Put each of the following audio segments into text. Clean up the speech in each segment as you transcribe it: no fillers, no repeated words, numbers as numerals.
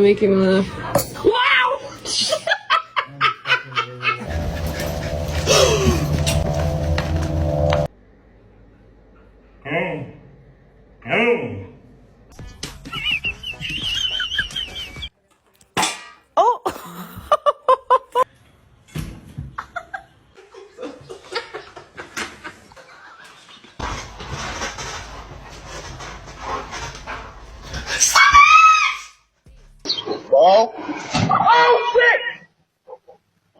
Make him laugh. Wow! Oh shit!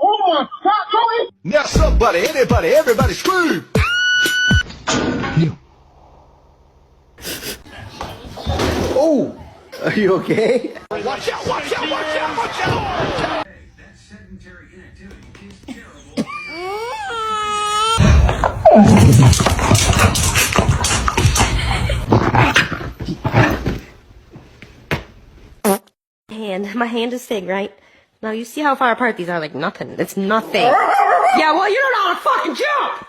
Oh my God, Joey! Now somebody, anybody, everybody scream! Oh, are you okay? Watch out, watch out, watch out, watch out! That sedentary inactivity is terrible. My hand is big, right? Now you see how far apart these are, like nothing. It's nothing. Yeah, well, you don't know how to fucking jump!